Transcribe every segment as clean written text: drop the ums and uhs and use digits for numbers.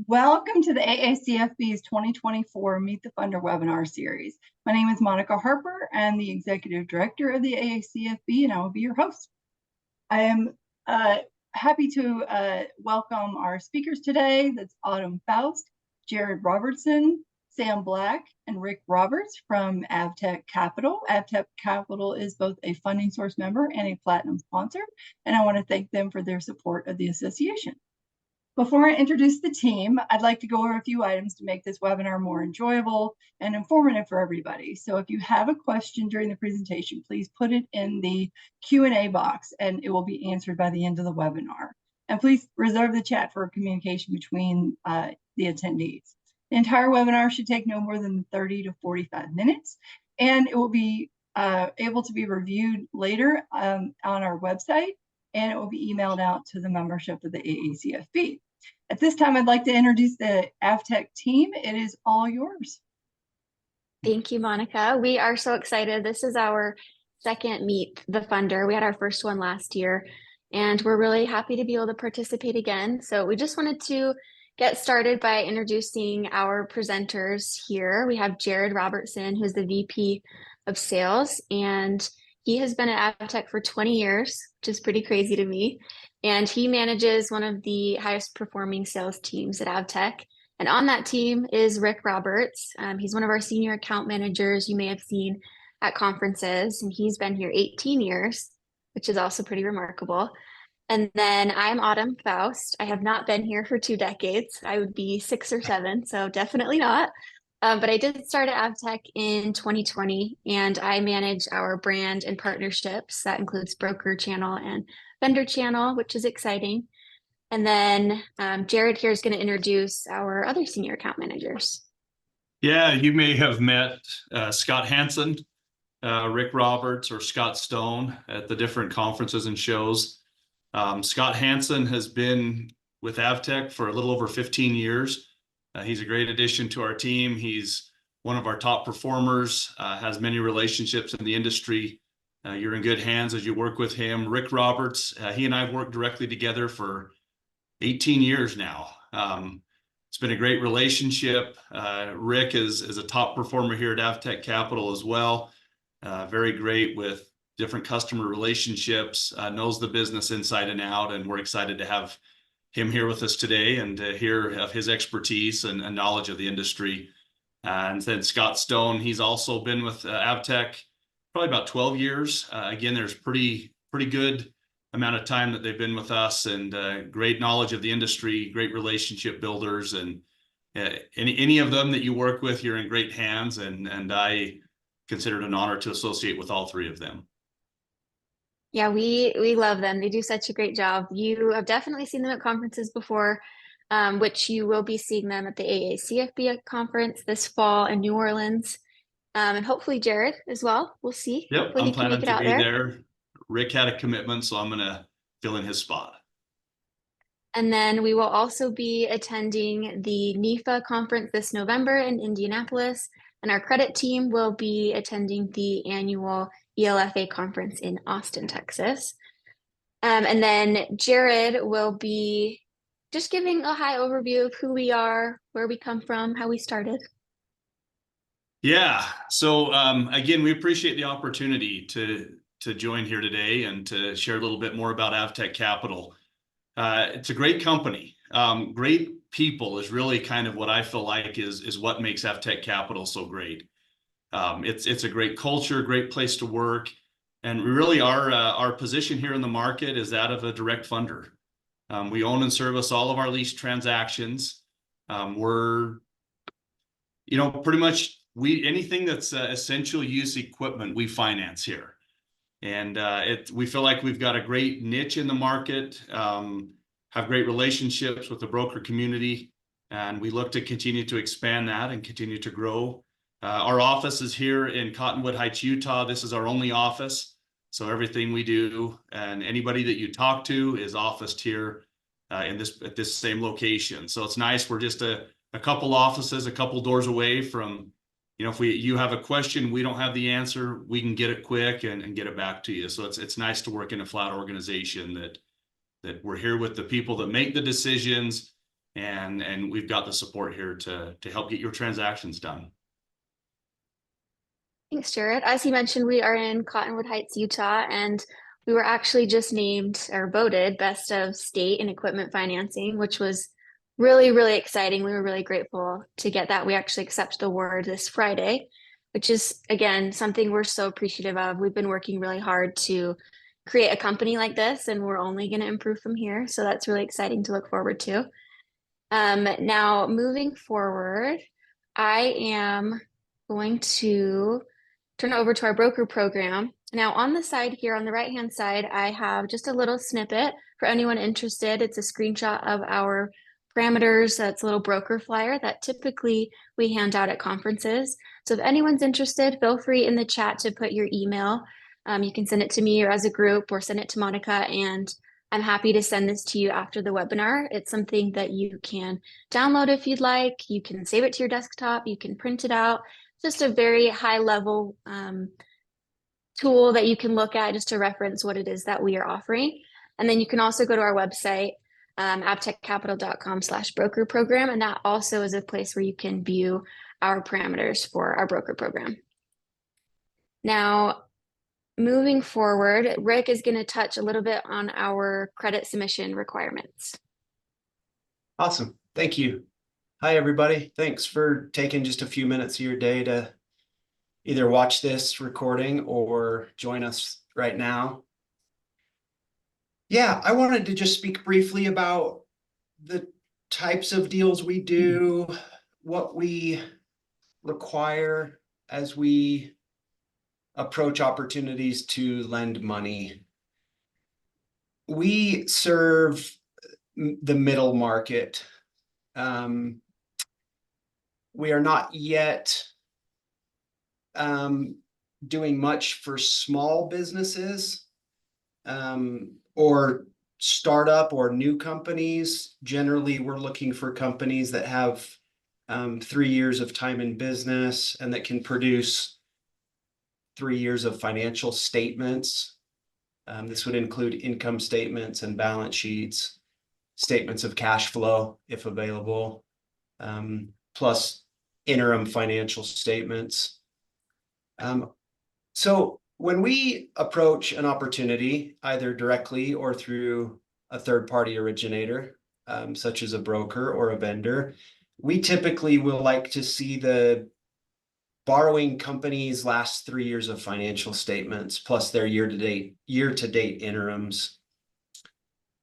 Welcome to the AACFB's 2024 Meet the Funder webinar series. My name is Monica Harper. I'm the Executive Director of the AACFB, and I will be your host. I am happy to welcome our speakers today. That's Autumn Faust, Jared Robertson, Sam Black, and Rick Roberts from Avtech Capital. Avtech Capital is both a funding source member and a platinum sponsor, and I want to thank them for their support of the association. Before I introduce the team, I'd like to go over a few items to make this webinar more enjoyable and informative for everybody. So if you have a question during the presentation, please put it in the Q&A box and it will be answered by the end of the webinar. And please reserve the chat for communication between the attendees. The entire webinar should take no more than 30 to 45 minutes, and it will be able to be reviewed later on our website, and it will be emailed out to the membership of the AACFB. At this time, I'd like to introduce the Avtech team. It is all yours. Thank you, Monica. We are so excited. This is our second Meet the Funder. We had our first one last year, and we're really happy to be able to participate again. So we just wanted to get started by introducing our presenters here. We have Jared Robertson, who's the VP of Sales, and he has been at Avtech for 20 years, which is pretty crazy to me. And he manages one of the highest performing sales teams at Avtech. And on that team is Rick Roberts. He's one of our senior account managers you may have seen at conferences, and he's been here 18 years, which is also pretty remarkable. And then I'm Autumn Faust. I have not been here for 2 decades. I would be 6 or 7, so definitely not. But I did start at Avtech in 2020, and I manage our brand and partnerships. That includes broker channel and vendor channel, which is exciting. And then Jared here is going to introduce our other senior account managers. Yeah, you may have met Scott Hansen, Rick Roberts, or Scott Stone at the different conferences and shows. Scott Hansen has been with Avtech for a little over 15 years. He's a great addition to our team. He's one of our top performers, has many relationships in the industry. You're in good hands as you work with him. Rick Roberts, he and I have worked directly together for 18 years now. It's been a great relationship. Rick is a top performer here at Avtech Capital as well. Very great with different customer relationships, knows the business inside and out, and we're excited to have him here with us today and to hear of his expertise and knowledge of the industry. And then Scott Stone, he's also been with Avtech probably about 12 years. Again, there's pretty good amount of time that they've been with us, and great knowledge of the industry, great relationship builders, and any of them that you work with, you're in great hands, and I consider it an honor to associate with all 3 of them. Yeah, we love them. They do such a great job. You have definitely seen them at conferences before, which you will be seeing them at the AACFB conference this fall in New Orleans. And hopefully Jared as well. We'll see. Yep, hopefully I'm he can planning make it to out be there. there. Rick had a commitment, so I'm going to fill in his spot. And then we will also be attending the NIFA conference this November in Indianapolis. And our credit team will be attending the annual ELFA conference in Austin, Texas. And then Jared will be just giving a high overview of who we are, where we come from, how we started. Yeah, so again, we appreciate the opportunity to join here today and to share a little bit more about Avtech Capital. It's a great company. Great people is really kind of what I feel like is what makes Avtech Capital so great. It's a great culture, great place to work, and really our position here in the market is that of a direct funder. We own and service all of our lease transactions. We're, pretty much anything that's essential use equipment we finance here. And we feel like we've got a great niche in the market, have great relationships with the broker community, and we look to continue to expand that and continue to grow. Our office is here in Cottonwood Heights, Utah. This is our only office. So everything we do and anybody that you talk to is officed here at this same location. So it's nice. We're just a couple offices, a couple doors away from, if you have a question, we don't have the answer, we can get it quick and get it back to you. So it's nice to work in a flat organization that we're here with the people that make the decisions, and we've got the support here to help get your transactions done. Thanks, Jared. As you mentioned, we are in Cottonwood Heights, Utah, and we were actually just named or voted Best of State in Equipment Financing, which was really, really exciting. We were really grateful to get that. We actually accepted the award this Friday, which is, again, something we're so appreciative of. We've been working really hard to create a company like this, and we're only going to improve from here. So that's really exciting to look forward to. Now, moving forward, I am going to turn it over to our broker program. Now, on the side here, on the right-hand side, I have just a little snippet for anyone interested. It's a screenshot of our parameters. That's a little broker flyer that typically we hand out at conferences. So if anyone's interested, feel free in the chat to put your email. You can send it to me or as a group or send it to Monica, and I'm happy to send this to you after the webinar. It's something that you can download if you'd like. You can save it to your desktop. You can print it out. Just a very high level tool that you can look at just to reference what it is that we are offering. And then you can also go to our website, avtechcapital.com/broker program. And that also is a place where you can view our parameters for our broker program. Now, moving forward, Rick is going to touch a little bit on our credit submission requirements. Awesome. Thank you. Hi, everybody. Thanks for taking just a few minutes of your day to either watch this recording or join us right now. Yeah, I wanted to just speak briefly about the types of deals we do, what we require as we approach opportunities to lend money. We serve the middle market. We are not yet doing much for small businesses or startup or new companies. Generally, we're looking for companies that have 3 years of time in business and that can produce 3 years of financial statements. This would include income statements and balance sheets, statements of cash flow, if available, plus interim financial statements. So when we approach an opportunity, either directly or through a third-party originator, such as a broker or a vendor, we typically will like to see the borrowing company's last 3 years of financial statements, plus their year-to-date interims.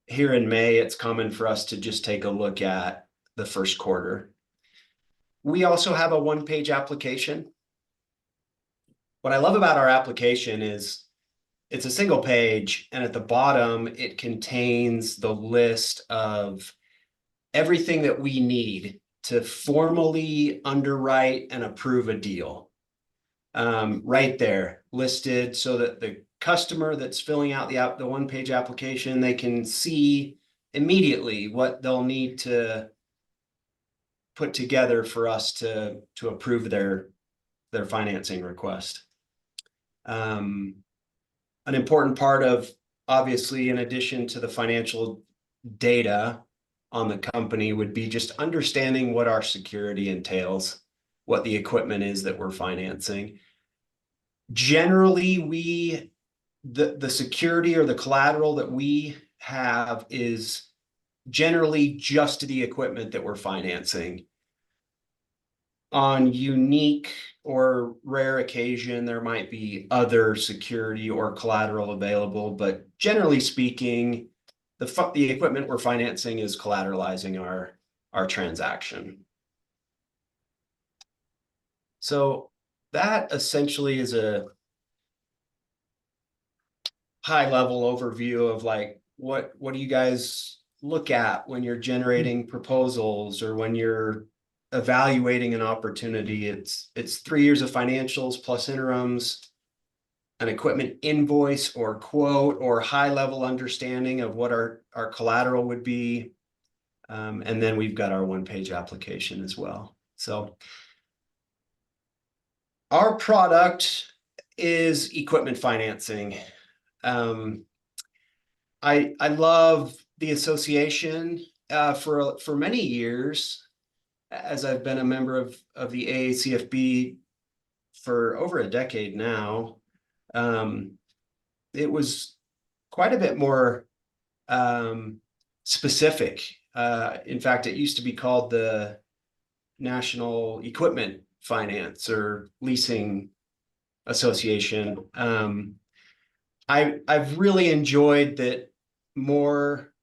Here in May, it's common for us to just take a look at the first quarter. We also have a one-page application. What I love about our application is it's a single page, and at the bottom, it contains the list of everything that we need to formally underwrite and approve a deal. Right there, listed so that the customer that's filling out the one-page application, they can see immediately what they'll need to put together for us to approve their financing request. An important part of, obviously, in addition to the financial data on the company, would be just understanding what our security entails, what the equipment is that we're financing. Generally, the security or the collateral that we have is generally just the equipment that we're financing. On unique or rare occasion, there might be other security or collateral available, but generally speaking, the equipment we're financing is collateralizing our transaction. So that essentially is a high-level overview of like what do you guys look at when you're generating proposals or when you're evaluating an opportunity. It's 3 years of financials plus interims, an equipment invoice or quote, or high-level understanding of what our collateral would be. And then we've got our one-page application as well. So our product is equipment financing. I love the association for many years, as I've been a member of the AACFB for over a decade now, it was quite a bit more specific. In fact, it used to be called the National Equipment Finance or Leasing Association. I've really enjoyed that more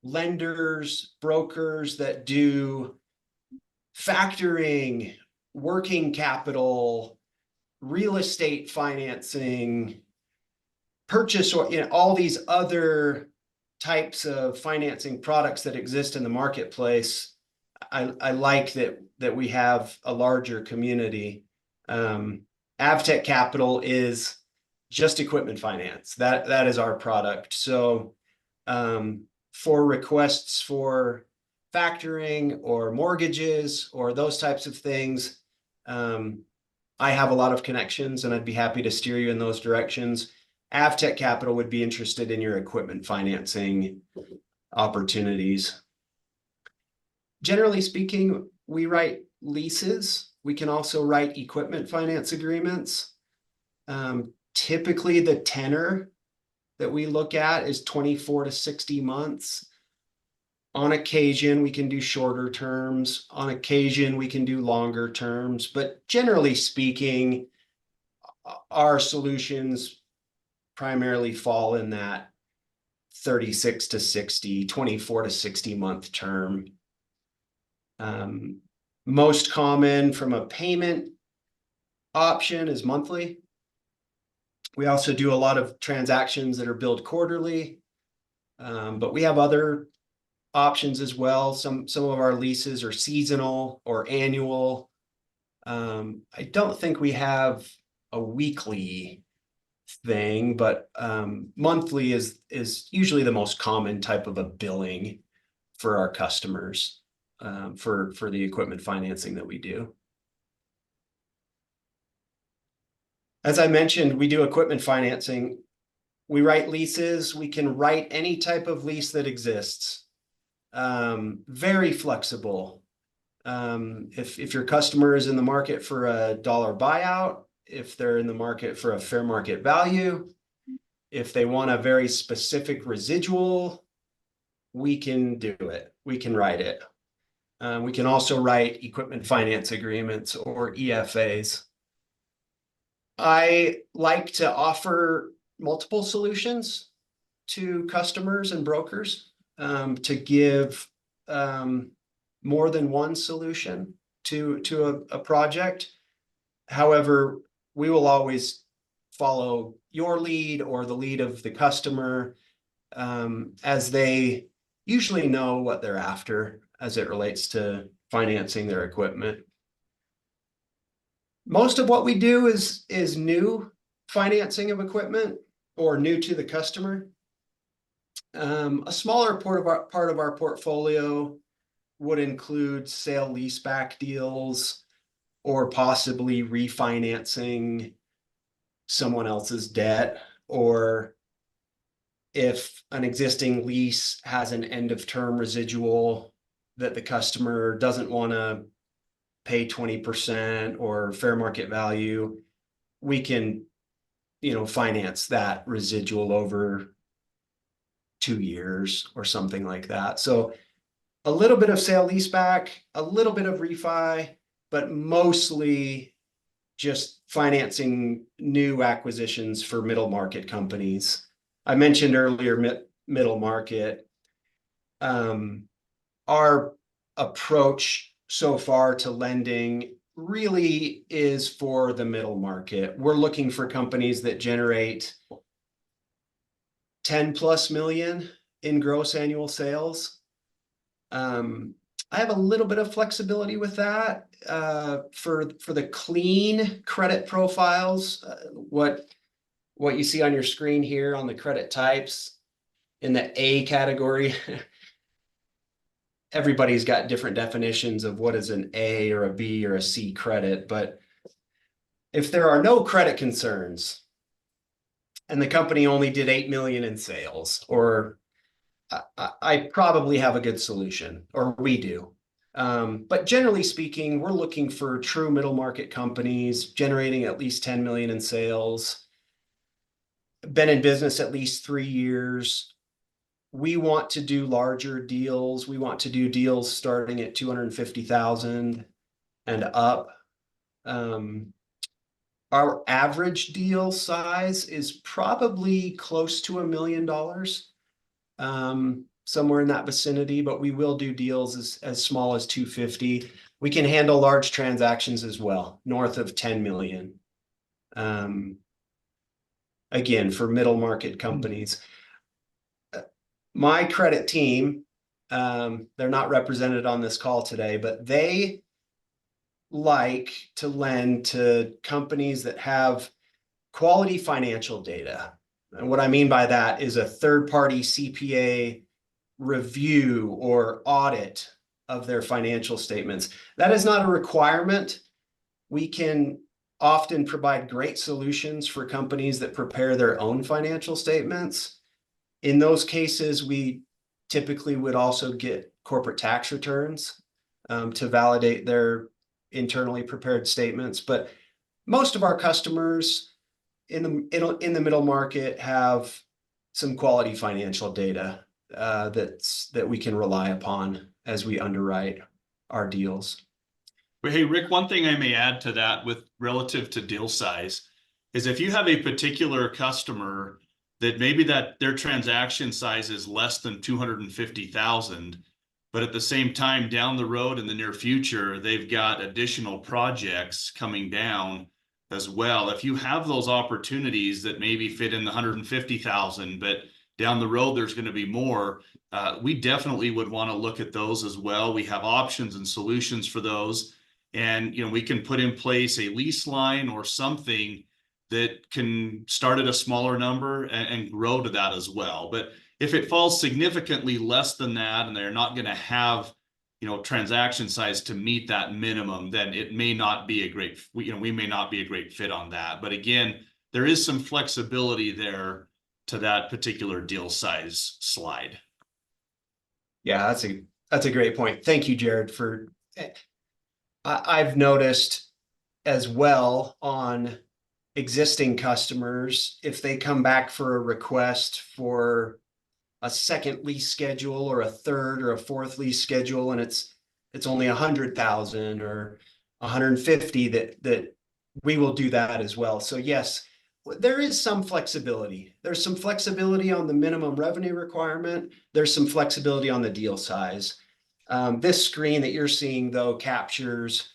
lenders, brokers that do factoring, working capital, real estate financing, purchase, or all these other types of financing products that exist in the marketplace. I like that we have a larger community. Avtech Capital is just equipment finance. That is our product. So for requests for factoring or mortgages or those types of things, I have a lot of connections and I'd be happy to steer you in those directions. Avtech Capital would be interested in your equipment financing opportunities. Generally speaking, we write leases. We can also write equipment finance agreements. Typically, the tenor that we look at is 24 to 60 months. On occasion, we can do shorter terms. On occasion, we can do longer terms. But generally speaking, our solutions primarily fall in that 36 to 60, 24 to 60 month term. Most common from a payment option is monthly. We also do a lot of transactions that are billed quarterly, but we have other options as well. Some of our leases are seasonal or annual. I don't think we have a weekly thing, but monthly is usually the most common type of a billing for our customers for the equipment financing that we do. As I mentioned, we do equipment financing. We write leases. We can write any type of lease that exists. Very flexible. If your customer is in the market for a dollar buyout, if they're in the market for a fair market value, if they want a very specific residual, we can do it. We can write it. We can also write equipment finance agreements or EFAs. I like to offer multiple solutions to customers and brokers to give more than one solution to a project. However, we will always follow your lead or the lead of the customer as they usually know what they're after as it relates to financing their equipment. Most of what we do is new financing of equipment or new to the customer. A smaller part of our portfolio would include sale leaseback deals or possibly refinancing someone else's debt, or if an existing lease has an end of term residual that the customer doesn't want to pay 20% or fair market value, we can, finance that residual over 2 years or something like that. So a little bit of sale leaseback, a little bit of refi, but mostly just financing new acquisitions for middle market companies. I mentioned earlier middle market. Our approach so far to lending really is for the middle market. We're looking for companies that generate 10+ million in gross annual sales. I have a little bit of flexibility with that for the clean credit profiles. What you see on your screen here on the credit types in the A category, everybody's got different definitions of what is an A or a B or a C credit. But if there are no credit concerns and the company only did 8 million in sales, or I probably have a good solution, or we do. But generally speaking, we're looking for true middle market companies generating at least 10 million in sales, been in business at least 3 years. We want to do larger deals. We want to do deals starting at 250,000 and up. Our average deal size is probably close to $1 million, somewhere in that vicinity, but we will do deals as small as 250. We can handle large transactions as well, north of 10 million. Again, for middle market companies. My credit team, they're not represented on this call today, but they like to lend to companies that have quality financial data. And what I mean by that is a third-party CPA review or audit of their financial statements. That is not a requirement. We can often provide great solutions for companies that prepare their own financial statements. In those cases, we typically would also get corporate tax returns to validate their internally prepared statements. But most of our customers in the middle market have some quality financial data that we can rely upon as we underwrite our deals. But hey, Rick, one thing I may add to that with relative to deal size is if you have a particular customer that maybe that their transaction size is less than 250,000, but at the same time down the road in the near future, they've got additional projects coming down as well. If you have those opportunities that maybe fit in the 150,000, but down the road there's going to be more, we definitely would want to look at those as well. We have options and solutions for those, and we can put in place a lease line or something that can start at a smaller number and grow to that as well. But if it falls significantly less than that and they're not going to have transaction size to meet that minimum, then it may not be a great, we may not be a great fit on that. But again, there is some flexibility there to that particular deal size slide. Yeah, that's a great point. Thank you, Jared. I've noticed as well on existing customers, if they come back for a request for a second lease schedule or a third or a fourth lease schedule, and it's only 100,000 or 150, that we will do that as well. So yes, there is some flexibility. There's some flexibility on the minimum revenue requirement. There's some flexibility on the deal size. This screen that you're seeing, though, captures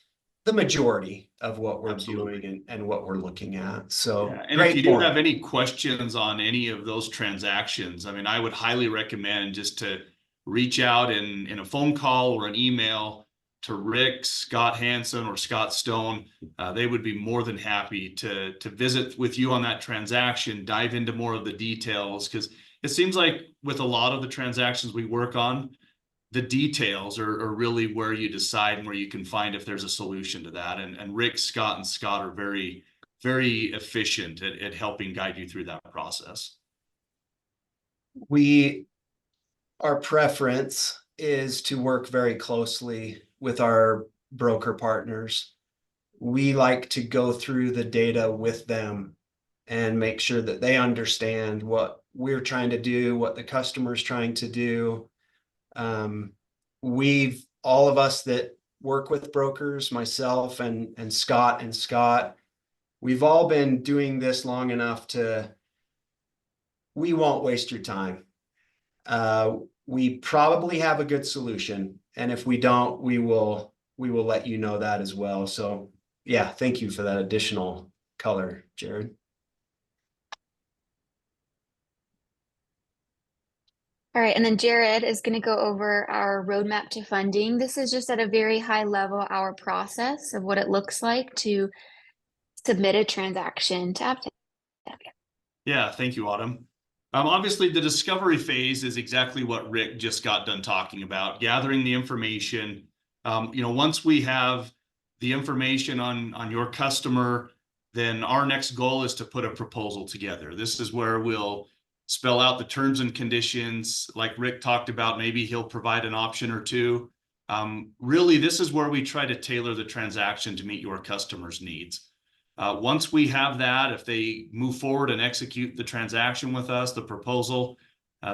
the majority of what we're doing and what we're looking at. So, yeah. And if you do have any questions on any of those transactions, I mean, I would highly recommend just to reach out in a phone call or an email to Rick, Scott Hansen, or Scott Stone. They would be more than happy to visit with you on that transaction, dive into more of the details, because it seems like with a lot of the transactions we work on, the details are really where you decide and where you can find if there's a solution to that. And Rick, Scott, and Scott are very, very efficient at helping guide you through that process. Our preference is to work very closely with our broker partners. We like to go through the data with them and make sure that they understand what we're trying to do, what the customer's trying to do. All of us that work with brokers, myself and Scott, we've all been doing this long enough we won't waste your time. We probably have a good solution, and if we don't, we will let you know that as well. So yeah, thank you for that additional color, Jared. All right, and then Jared is going to go over our roadmap to funding. This is just at a very high level, our process of what it looks like to submit a transaction to Avtech. Yeah, thank you, Autumn. Obviously, the discovery phase is exactly what Rick just got done talking about, gathering the information. Once we have the information on your customer, then our next goal is to put a proposal together. This is where we'll spell out the terms and conditions. Like Rick talked about, maybe he'll provide an option or two. Really, this is where we try to tailor the transaction to meet your customer's needs. Once we have that, if they move forward and execute the transaction with us, the proposal,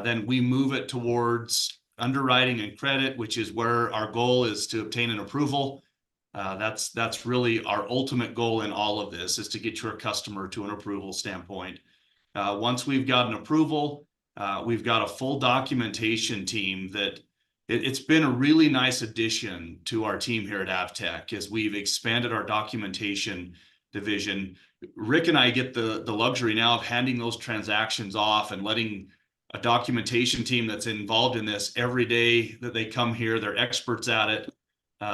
then we move it towards underwriting and credit, which is where our goal is to obtain an approval. That's really our ultimate goal in all of this, is to get your customer to an approval standpoint. Once we've got an approval, we've got a full documentation team that it's been a really nice addition to our team here at Avtech as we've expanded our documentation division. Rick and I get the luxury now of handing those transactions off and letting a documentation team that's involved in this every day that they come here. They're experts at it.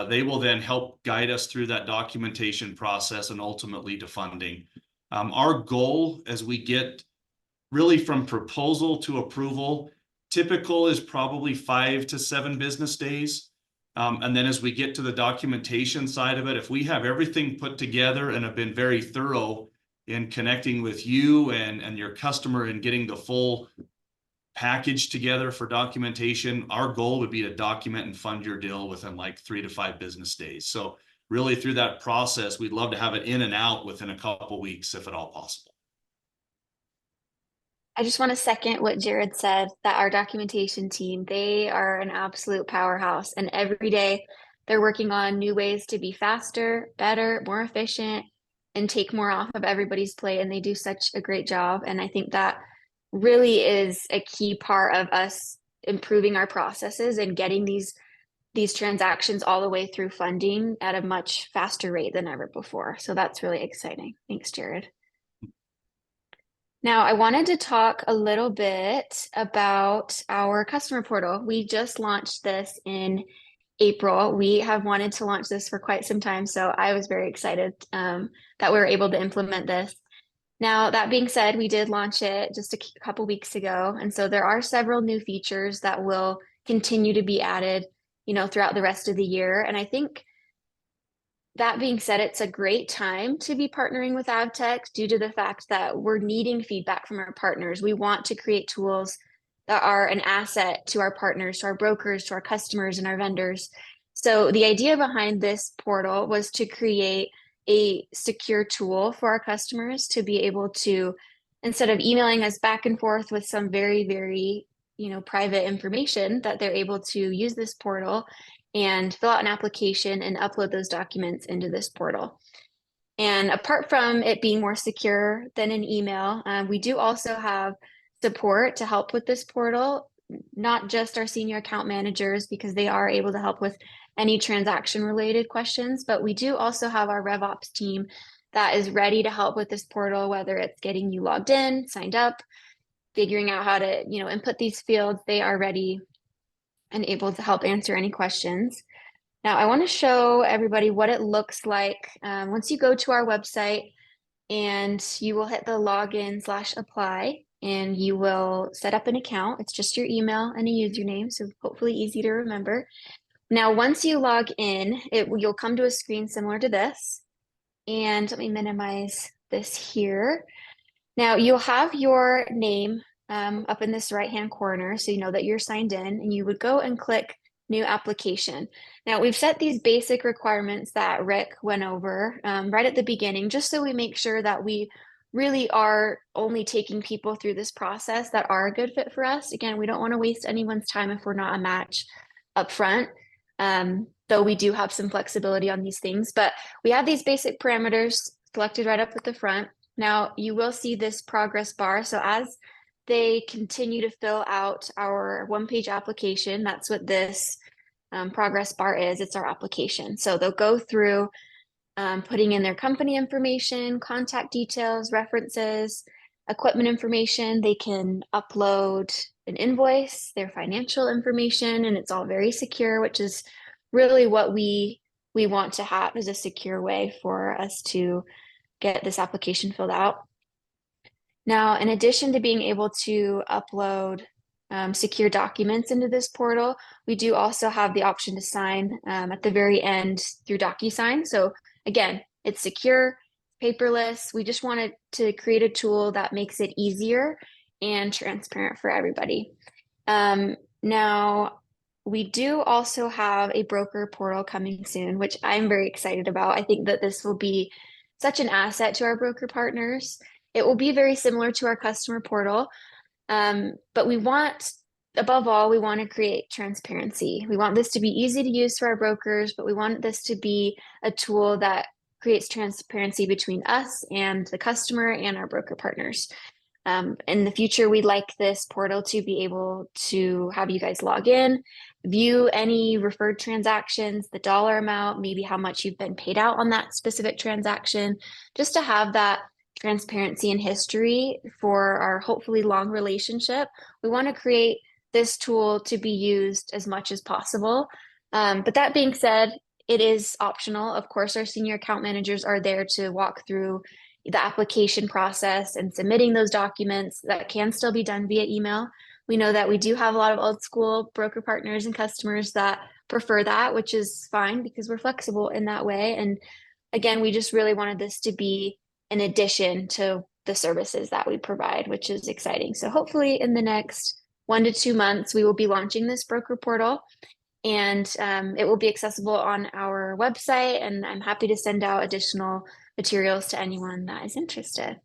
They will then help guide us through that documentation process and ultimately to funding. Our goal as we get really from proposal to approval, typical is probably 5 to 7 business days. And then as we get to the documentation side of it, if we have everything put together and have been very thorough in connecting with you and your customer and getting the full package together for documentation, our goal would be to document and fund your deal within like 3 to 5 business days. So really through that process, we'd love to have it in and out within a couple weeks, if at all possible. I just want to second what Jared said, that our documentation team, they are an absolute powerhouse, and every day they're working on new ways to be faster, better, more efficient, and take more off of everybody's plate. And they do such a great job. And I think that really is a key part of us improving our processes and getting these transactions all the way through funding at a much faster rate than ever before. So that's really exciting. Thanks, Jared. Now, I wanted to talk a little bit about our customer portal. We just launched this in April. We have wanted to launch this for quite some time, so I was very excited that we were able to implement this. Now, that being said, we did launch it just a couple weeks ago, and so there are several new features that will continue to be added, throughout the rest of the year. And I think that being said, it's a great time to be partnering with Avtech due to the fact that we're needing feedback from our partners. We want to create tools that are an asset to our partners, to our brokers, to our customers, and our vendors. So the idea behind this portal was to create a secure tool for our customers to be able to, instead of emailing us back and forth with some very, very, private information, that they're able to use this portal and fill out an application and upload those documents into this portal. And apart from it being more secure than an email, we do also have support to help with this portal, not just our senior account managers, because they are able to help with any transaction related questions, but we do also have our RevOps team that is ready to help with this portal, whether it's getting you logged in, signed up, figuring out how to, input these fields. They are ready and able to help answer any questions. Now, I want to show everybody what it looks like once you go to our website, and you will hit the login/apply, and you will set up an account. It's just your email and a username, so hopefully easy to remember. Now, once you log in, you'll come to a screen similar to this. And let me minimize this here. Now, you'll have your name up in this right-hand corner, so you know that you're signed in, and you would go and click New Application. Now, we've set these basic requirements that Rick went over right at the beginning, just so we make sure that we really are only taking people through this process that are a good fit for us. Again, we don't want to waste anyone's time if we're not a match up front, though we do have some flexibility on these things. But we have these basic parameters selected right up at the front. Now, you will see this progress bar. So as they continue to fill out our one-page application, that's what this progress bar is. It's our application. So they'll go through putting in their company information, contact details, references, equipment information. They can upload an invoice, their financial information, and it's all very secure, which is really what we want to have, is a secure way for us to get this application filled out. Now, in addition to being able to upload secure documents into this portal, we do also have the option to sign at the very end through DocuSign. So again, it's secure, paperless. We just wanted to create a tool that makes it easier and transparent for everybody. Now, we do also have a broker portal coming soon, which I'm very excited about. I think that this will be such an asset to our broker partners. It will be very similar to our customer portal, but above all, we want to create transparency. We want this to be easy to use for our brokers, but we want this to be a tool that creates transparency between us and the customer and our broker partners. In the future, we'd like this portal to be able to have you guys log in, view any referred transactions, the dollar amount, maybe how much you've been paid out on that specific transaction, just to have that transparency and history for our hopefully long relationship. We want to create this tool to be used as much as possible. But that being said, it is optional. Of course, our senior account managers are there to walk through the application process and submitting those documents. That can still be done via email. We know that we do have a lot of old school broker partners and customers that prefer that, which is fine because we're flexible in that way. And again, we just really wanted this to be an addition to the services that we provide, which is exciting. So hopefully in the next 1 to 2 months, we will be launching this broker portal, and it will be accessible on our website. And I'm happy to send out additional materials to anyone that is interested.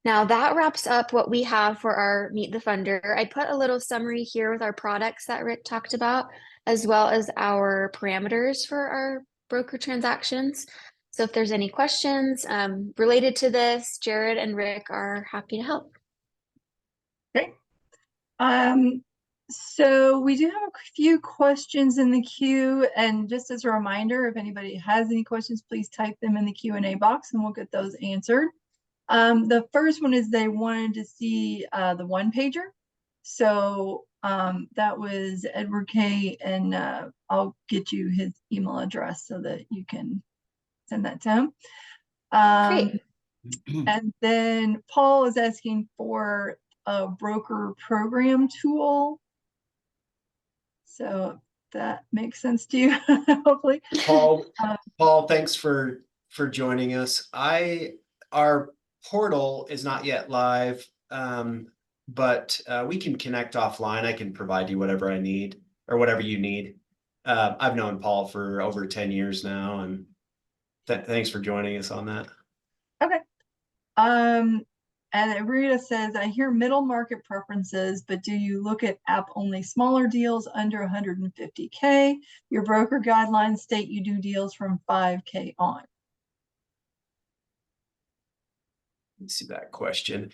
Now that wraps up what we have for our Meet the Funder. I put a little summary here with our products that Rick talked about, as well as our parameters for our broker transactions. So if there's any questions related to this, Jared and Rick are happy to help. Great. So we do have a few questions in the queue, and just as a reminder, if anybody has any questions, please type them in the Q&A box and we'll get those answered. The first one is they wanted to see the one-pager. So that was Edward K, and I'll get you his email address so that you can send that to him. Great. And then Paul is asking for a broker program tool. So that makes sense to you, hopefully. Paul, thanks for joining us. Our portal is not yet live, but we can connect offline. I can provide you whatever I need or whatever you need. I've known Paul for over 10 years now, and thanks for joining us on that. Okay. And Rita says, I hear middle market preferences, but do you look at app only smaller deals under 150K? Your broker guidelines state you do deals from 5K on. Let's see that question.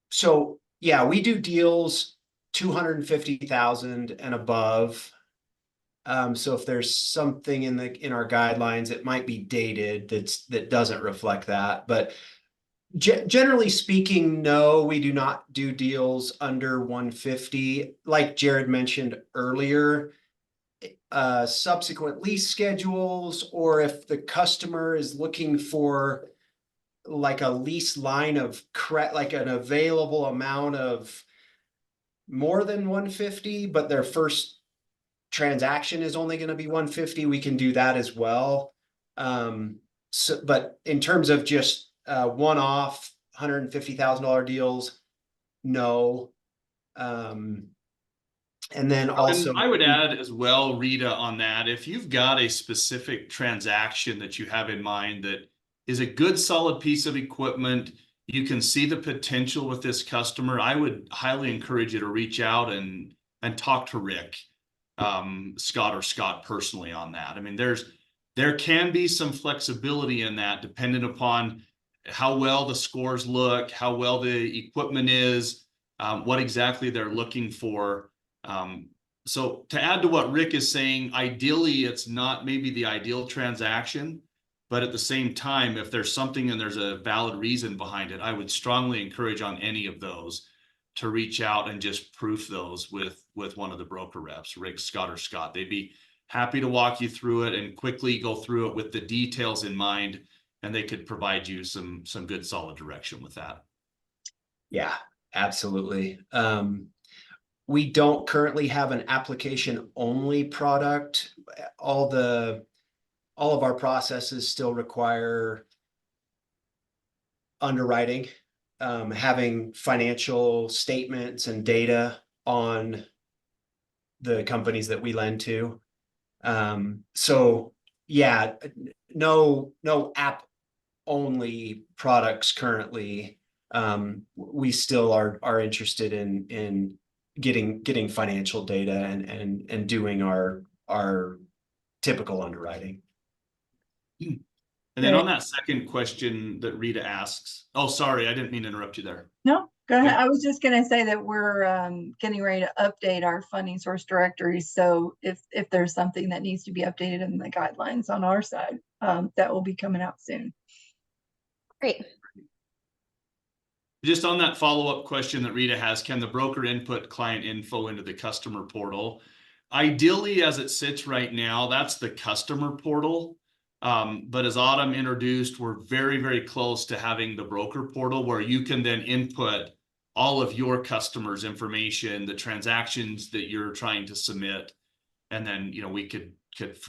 So yeah, we do deals 250,000 and above. So if there's something in our guidelines, it might be dated that doesn't reflect that. But generally speaking, no, we do not do deals under 150. Like Jared mentioned earlier, subsequent lease schedules, or if the customer is looking for like a lease line of like an available amount of more than 150, but their first transaction is only going to be 150, we can do that as well. But in terms of just one-off $150,000 deals, no. And then also, and I would add as well, Rita, on that, if you've got a specific transaction that you have in mind that is a good solid piece of equipment, you can see the potential with this customer, I would highly encourage you to reach out and talk to Rick, Scott personally on that. I mean, there can be some flexibility in that depending upon how well the scores look, how well the equipment is, what exactly they're looking for. So to add to what Rick is saying, ideally, it's not maybe the ideal transaction, but at the same time, if there's something and there's a valid reason behind it, I would strongly encourage on any of those to reach out and just proof those with one of the broker reps, Rick, Scott. They'd be happy to walk you through it and quickly go through it with the details in mind, and they could provide you some good solid direction with that. Yeah, absolutely. We don't currently have an application only product. All of our processes still require underwriting. having financial statements and data on the companies that we lend to. So yeah, no app only products currently. We still are interested in getting financial data and doing our typical underwriting. And then on that second question that Rita asks, oh, sorry, I didn't mean to interrupt you there. No, go ahead. Okay. I was just going to say that we're getting ready to update our funding source directories. So if there's something that needs to be updated in the guidelines on our side, that will be coming out soon. Great. Just on that follow-up question that Rita has, can the broker input client info into the customer portal? Ideally, as it sits right now, that's the customer portal. But as Autumn introduced, we're very, very close to having the broker portal where you can then input all of your customers' information, the transactions that you're trying to submit. And then, we could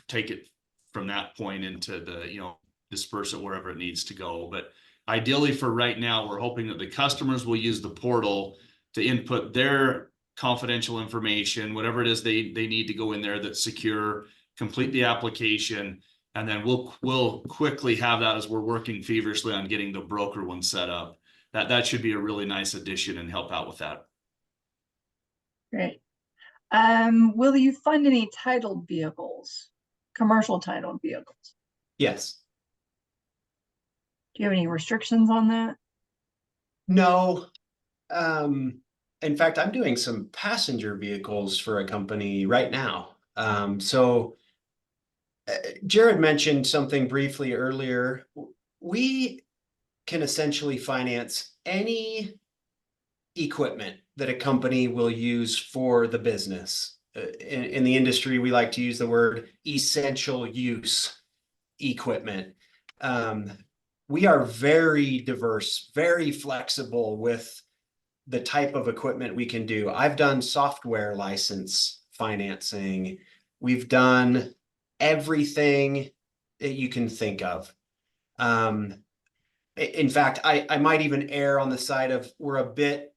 take it from that point into the, disperse it wherever it needs to go. But ideally for right now, we're hoping that the customers will use the portal to input their confidential information, whatever it is they need to go in there that's secure, complete the application, and then we'll quickly have that as we're working feverishly on getting the broker one set up. That should be a really nice addition and help out with that. Great. Will you fund any titled vehicles, commercial titled vehicles? Yes. Do you have any restrictions on that? No. In fact, I'm doing some passenger vehicles for a company right now. So Jared mentioned something briefly earlier. We can essentially finance any equipment that a company will use for the business. In the industry, we like to use the word essential use equipment. We are very diverse, very flexible with the type of equipment we can do. I've done software license financing. We've done everything that you can think of. In fact, I might even err on the side of we're a bit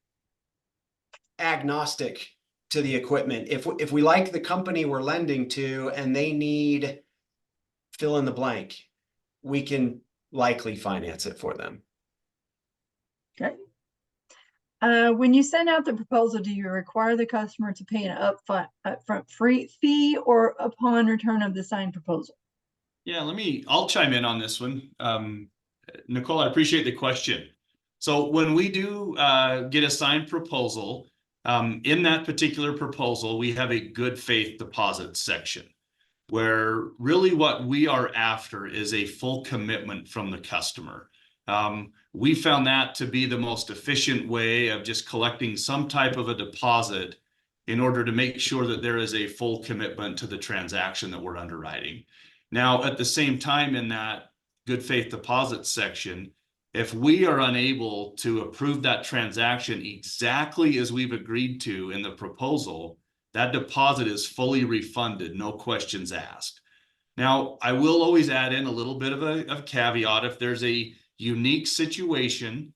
agnostic to the equipment. If we like the company we're lending to and they need fill in the blank, we can likely finance it for them. Okay. When you send out the proposal, do you require the customer to pay an upfront fee or upon return of the signed proposal? Yeah, I'll chime in on this one. Nicole, I appreciate the question. So when we do get a signed proposal, in that particular proposal, we have a good faith deposit section where really what we are after is a full commitment from the customer. We found that to be the most efficient way of just collecting some type of a deposit in order to make sure that there is a full commitment to the transaction that we're underwriting. Now, at the same time, in that good faith deposit section, if we are unable to approve that transaction exactly as we've agreed to in the proposal, that deposit is fully refunded, no questions asked. Now, I will always add in a little bit of a caveat. If there's a unique situation,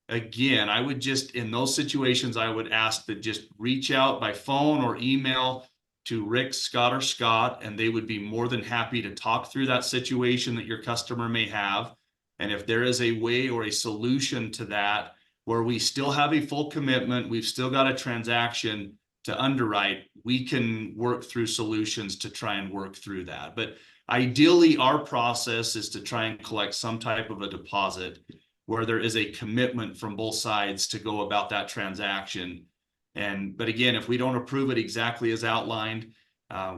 again, I would just, in those situations, I would ask that just reach out by phone or email to Rick, Scott, or Scott, and they would be more than happy to talk through that situation that your customer may have. And if there is a way or a solution to that where we still have a full commitment, we've still got a transaction to underwrite, we can work through solutions to try and work through that. But ideally, our process is to try and collect some type of a deposit where there is a commitment from both sides to go about that transaction. But again, if we don't approve it exactly as outlined,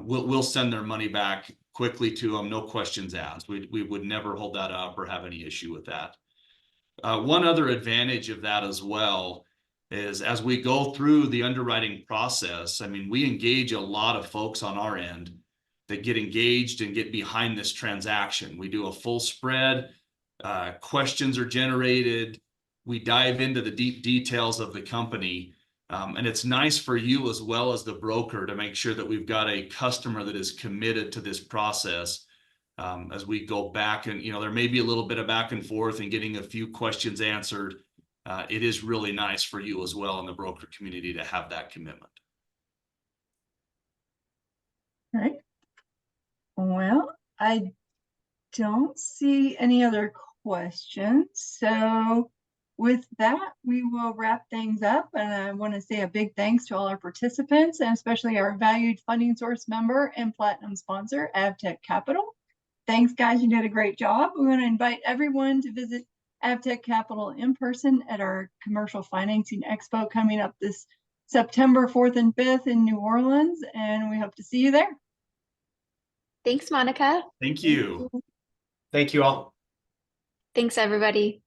we'll send their money back quickly to them, no questions asked. We would never hold that up or have any issue with that. One other advantage of that as well is as we go through the underwriting process, I mean, we engage a lot of folks on our end that get engaged and get behind this transaction. We do a full spread, questions are generated, we dive into the deep details of the company. And it's nice for you as well as the broker to make sure that we've got a customer that is committed to this process. As we go back and, there may be a little bit of back and forth and getting a few questions answered. it is really nice for you as well in the broker community to have that commitment. Right. Well, I don't see any other questions. So with that, we will wrap things up. And I want to say a big thanks to all our participants and especially our valued funding source member and platinum sponsor, Avtech Capital. Thanks, guys. You did a great job. We want to invite everyone to visit Avtech Capital in person at our Commercial Financing Expo coming up this September 4th and 5th in New Orleans. And we hope to see you there. Thanks, Monica. Thank you. Thank you all. Thanks, everybody.